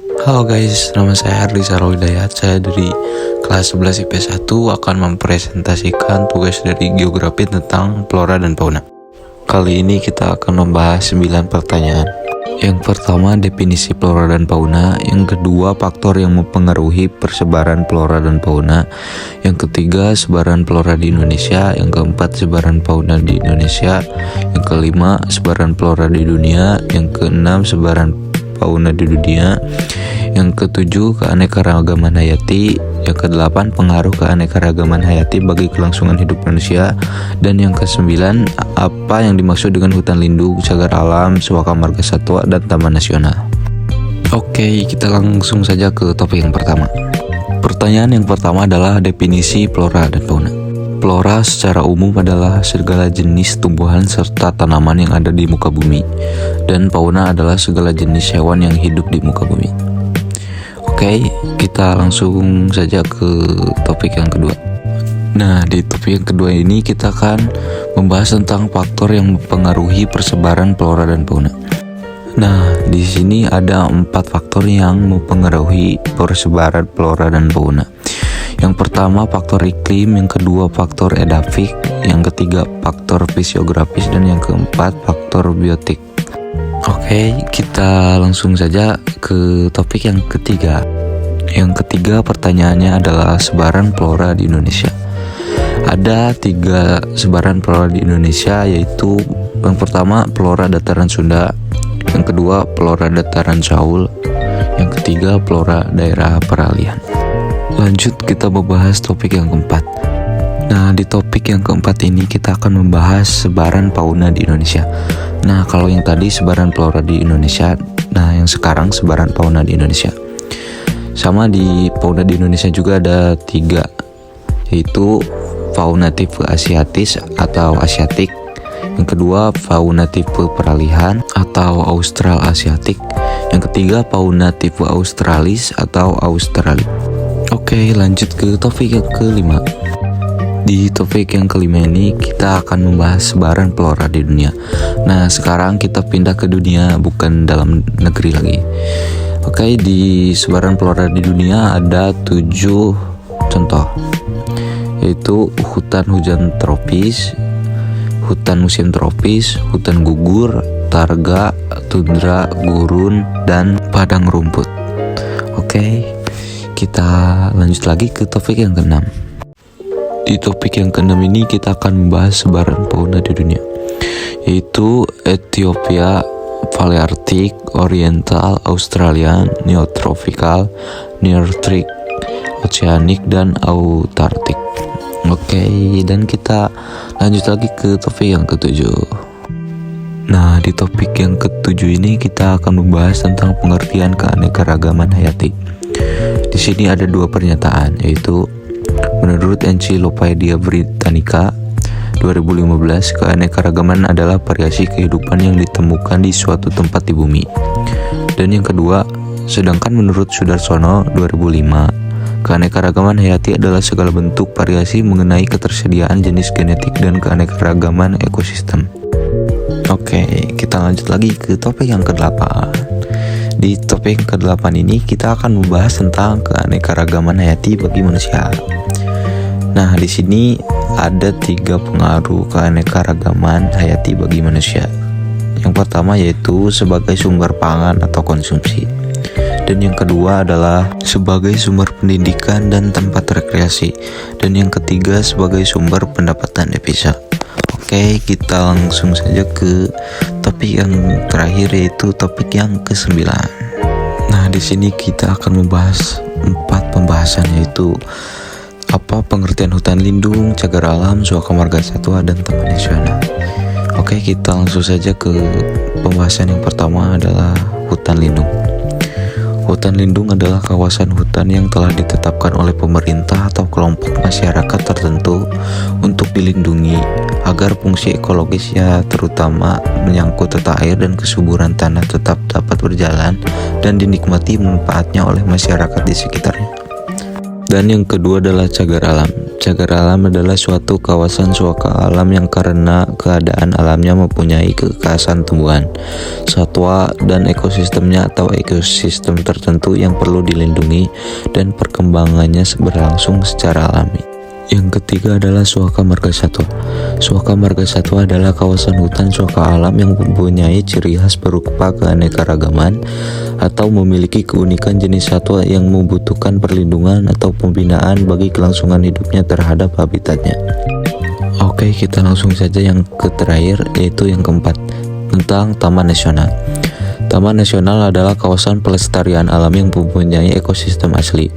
Halo guys, nama saya Ardi Sarwidayat. Saya dari kelas 11 IPS 1 akan mempresentasikan tugas dari geografi tentang flora dan fauna. Kali ini kita akan membahas 9 pertanyaan. Yang pertama, definisi flora dan fauna. Yang kedua, faktor yang mempengaruhi persebaran flora dan fauna. Yang ketiga, sebaran flora di Indonesia. Yang keempat, sebaran fauna di Indonesia. Yang kelima, sebaran flora di dunia. Yang keenam, sebaran fauna di dunia. Yang ketujuh, keanekaragaman hayati. Yang kedelapan, pengaruh keanekaragaman hayati bagi kelangsungan hidup manusia. Dan yang kesembilan, apa yang dimaksud dengan hutan lindung, cagar alam, suaka marga satwa, dan taman nasional. Oke, kita langsung saja ke topik yang pertama. Pertanyaan yang pertama adalah definisi flora dan fauna. Flora secara umum adalah segala jenis tumbuhan serta tanaman yang ada di muka bumi. Dan fauna adalah segala jenis hewan yang hidup di muka bumi. Oke, kita langsung saja ke topik yang kedua. Nah, di topik yang kedua ini kita akan membahas tentang faktor yang mempengaruhi persebaran flora dan fauna. Nah, di sini ada 4 faktor yang mempengaruhi persebaran flora dan fauna. Yang pertama, faktor iklim. Yang kedua, faktor edafik. Yang ketiga, faktor fisiografis. Dan yang keempat, faktor biotik. Oke, kita langsung saja ke topik yang ketiga. Yang ketiga, pertanyaannya adalah sebaran flora di Indonesia. Ada 3 sebaran flora di Indonesia, yaitu yang pertama, flora dataran Sunda. Yang kedua, flora dataran Saul. Yang ketiga, flora daerah peralihan. Lanjut, kita membahas topik yang keempat. Nah, di topik yang keempat ini kita akan membahas sebaran fauna di Indonesia. Nah, kalau yang tadi sebaran flora di Indonesia, nah yang sekarang sebaran fauna di Indonesia. Sama, di fauna di Indonesia juga ada 3, yaitu fauna tipe asiatis atau asiatik. Yang kedua, fauna tipe peralihan atau australasiatik. Yang ketiga, fauna tipe australis atau australis. Oke, lanjut ke topik yang kelima. Di topik yang kelima ini kita akan membahas sebaran flora di dunia. Nah, sekarang kita pindah ke dunia, bukan dalam negeri lagi. Oke, di sebaran flora di dunia ada 7 contoh, yaitu hutan hujan tropis, hutan musim tropis, hutan gugur, taiga, tundra, gurun, dan padang rumput. Oke, kita lanjut lagi ke topik yang keenam. Di topik yang keenam ini kita akan membahas sebaran fauna di dunia, yaitu Ethiopia, Palearctic, Oriental, Australian, Neotropical, Nearctic, Oceanic, dan Antarctic. Oke, dan kita lanjut lagi ke topik yang ketujuh. Nah, di topik yang ketujuh ini kita akan membahas tentang pengertian keanekaragaman hayati. Di sini ada 2 pernyataan, yaitu menurut Encyclopedia Britannica 2015, keanekaragaman adalah variasi kehidupan yang ditemukan di suatu tempat di bumi. Dan yang kedua, sedangkan menurut Sudarsono 2005, keanekaragaman hayati adalah segala bentuk variasi mengenai ketersediaan jenis genetik dan keanekaragaman ekosistem. Oke, kita lanjut lagi ke topik yang ke-8. Di topik ke-8 ini kita akan membahas tentang keanekaragaman hayati bagi manusia. Nah, di sini ada 3 pengaruh keanekaragaman hayati bagi manusia. Yang pertama yaitu sebagai sumber pangan atau konsumsi. Dan yang kedua adalah sebagai sumber pendidikan dan tempat rekreasi. Dan yang ketiga sebagai sumber pendapatan devisa. Oke, kita langsung saja ke topik yang terakhir, yaitu topik yang ke-9. Nah, di sini kita akan membahas 4 pembahasan, yaitu apa pengertian hutan lindung, cagar alam, suaka marga satwa, dan taman nasional. Oke, kita langsung saja ke pembahasan yang pertama adalah hutan lindung. Hutan lindung adalah kawasan hutan yang telah ditetapkan oleh pemerintah atau kelompok masyarakat tertentu untuk dilindungi agar fungsi ekologisnya, terutama menyangkut tata air dan kesuburan tanah, tetap dapat berjalan dan dinikmati manfaatnya oleh masyarakat di sekitarnya. Dan yang kedua adalah cagar alam. Cagar alam adalah suatu kawasan suaka alam yang karena keadaan alamnya mempunyai kekhasan tumbuhan, satwa, dan ekosistemnya atau ekosistem tertentu yang perlu dilindungi dan perkembangannya berlangsung secara alami. Yang ketiga adalah suaka marga satwa. Suaka marga satwa adalah kawasan hutan suaka alam yang mempunyai ciri khas berupa keanekaragaman atau memiliki keunikan jenis satwa yang membutuhkan perlindungan atau pembinaan bagi kelangsungan hidupnya terhadap habitatnya. Oke, kita langsung saja yang terakhir, yaitu yang keempat, tentang Taman Nasional. Taman Nasional adalah kawasan pelestarian alam yang mempunyai ekosistem asli,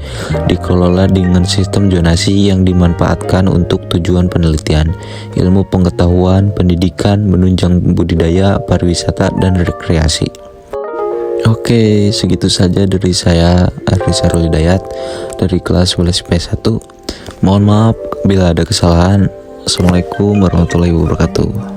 dikelola dengan sistem zonasi yang dimanfaatkan untuk tujuan penelitian, ilmu pengetahuan, pendidikan, menunjang budidaya, pariwisata, dan rekreasi. Oke, segitu saja dari saya, Ardi Sarul Hidayat, dari kelas 11 IPS 1. Mohon maaf bila ada kesalahan. Assalamualaikum warahmatullahi wabarakatuh.